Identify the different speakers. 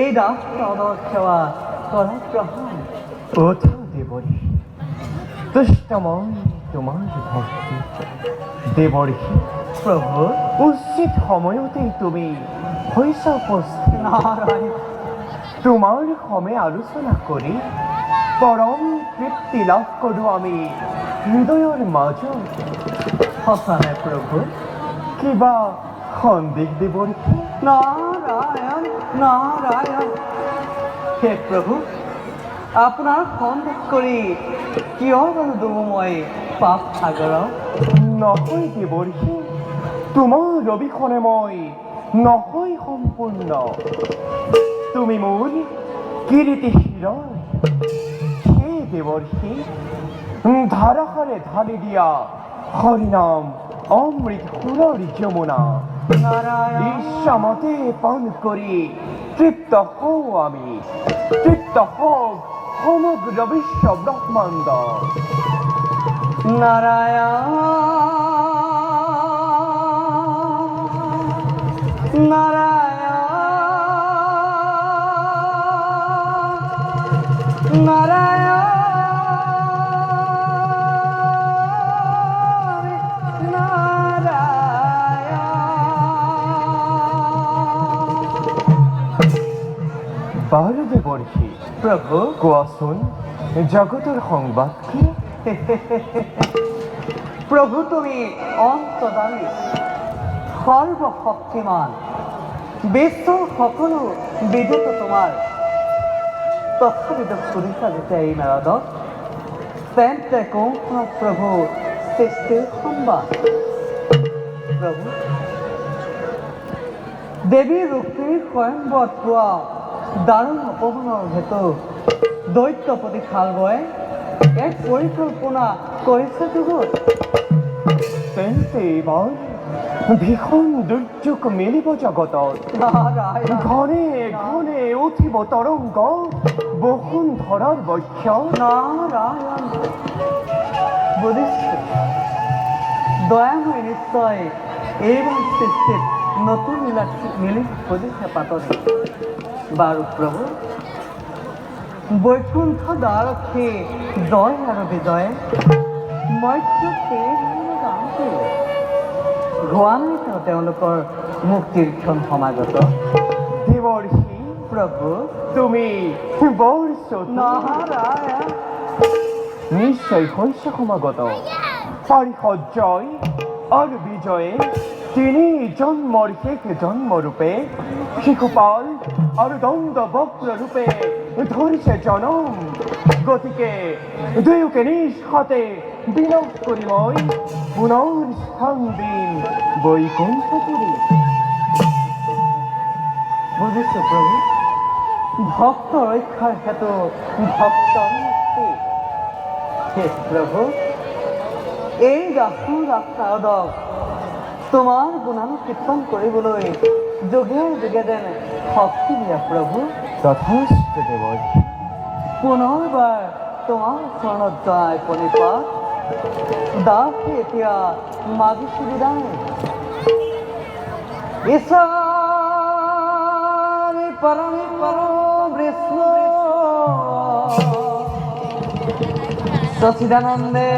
Speaker 1: এই দাসত্ব সেবা করা গ্রহণ
Speaker 2: কোথা দেবরী দুষ্টময় তোমার ভক্তি দেবরী
Speaker 1: প্রভু
Speaker 2: উচিত সময়তেই তুমি হৈছা উপস্থিত
Speaker 1: নারায়ণ
Speaker 2: তোমাৰ সময় আলোচনা কৰি পৰম তৃপ্তি লাভ কৰোঁ আমি হৃদয়ৰ মাজত
Speaker 1: সঁচানে প্ৰভু
Speaker 2: কিবা সন্দেহ দেবরী
Speaker 1: নারায়ণ নারায়ণ হে প্ৰভু আপোনাৰ সন্দেহ কৰি কিয় বাৰু দুমো মই পাপ সাগৰক
Speaker 2: নহয় দেবরী তোমাৰ অবিহনে মই নহয় সম্পূৰ্ণ তুমি মোৰ কিৰীতি শিৰৰ হে দেবর্ষী ধারাহারে ঢালি দিয়া হরিনাম অমৃত সুৰৰ যমুনা
Speaker 1: নারায়ণ
Speaker 2: ইচ্ছামতে পান কৰি তৃপ্ত হওঁ আমি তৃপ্ত হওক সমগ্র বিশ্ব ব্ৰহ্মাণ্ড
Speaker 1: নারায়ণ নারায়ণ
Speaker 2: বাৰু দেবৰ্ষী
Speaker 1: প্রভু
Speaker 2: কোৱাচোন জগতৰ সংবাদ কি
Speaker 1: প্রভু তুমি অন্তদামী সর্বশক্তিমান বিশ্বৰ সকলো বিদিত তোমাৰ তথাপিতো শুনিছা যেতিয়া এই নাৰদক তেন্তে কোনখন প্ৰভু সৃষ্টিৰ সংবাদ প্ৰভু দেৱী ৰুক্মিণীৰ স্বয়ংবৰত পোৱা দাৰুণ অপমানৰ হেতু দৈত্যপতি খালবয়ে এক পৰিকল্পনা কৰিছে যুগত
Speaker 2: তেন্তে এইবাৰ ভীষণ দুৰ্যোগ মেলিব জগতত
Speaker 1: নাৰায়ণ
Speaker 2: ঘনে ঘনে উঠিব তৰংগ বসুন্ধৰাৰ বক্ষ
Speaker 1: নারায়ণ বুঝিছো দয়াময় নিশ্চয় এইবার সৃষ্টিত নতুন মিলি বুঝিছে পাতনি বাৰু প্ৰভু বৈকুণ্ঠ দ্বাৰক্ষী জয় আৰু বিজয় মধ্য হোৱা নাই তেওঁলোকৰ মুক্তিৰ ক্ষণ সমাগত
Speaker 2: দেৱৰ্ষী
Speaker 1: প্ৰভু
Speaker 2: তুমি বৰ চতুৰ
Speaker 1: নাৰায়ণ
Speaker 2: নিশ্চয় হৈছে সমাগত পাৰিষদ জয় আৰু বিজয়ে তিনি জন্মৰ শেষ জন্মৰূপে শিশুপাল আৰু দণ্ড বক্ৰ ৰূপে ধৰিছে জনম গতিকে দুয়োকে নিজ হাতে বিনাশ কৰি মই পুনৰ স্থান দিম বৈকুণ্ঠপুৰী
Speaker 1: বুঝিছো প্ৰভু ভক্ত ৰক্ষাৰ হেতু ভক্তৰ মুক্তি হে প্ৰভু এই দাসনাৰদক তোমাৰ গুণানুকীৰ্তন কৰিবলৈ যোগে যোগে যেন শক্তি দিয়া প্ৰভু
Speaker 2: তথাস্তু দেৱৰ্ষী
Speaker 1: পুনৰবাৰ তোমাৰ চৰণত যায় প্ৰণিপাত দাসে এতিয়া মাগিছো বিদায় ঈশ্বৰ পৰম বিষ্ণু সচিদানন্দে